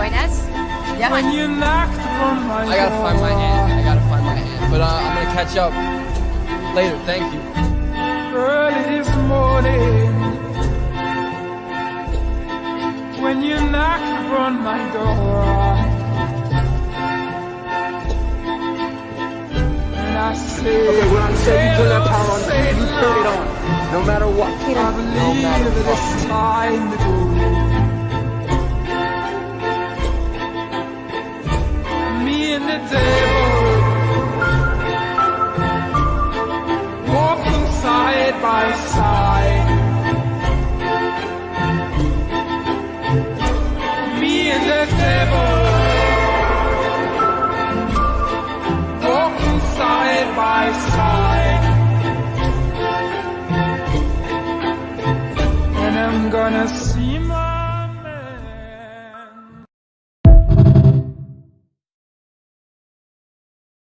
join us? Yeah. I gotta find my aunt. But I'm gonna catch up later. Thank you. Early this morning, when you knocked on my door, and I said, okay, when I said you turn that power on, you turn it on, no matter what. I believe that it's time to go. Me and the devil walking side by side. Me and the devil walking side by side. And I'm gonna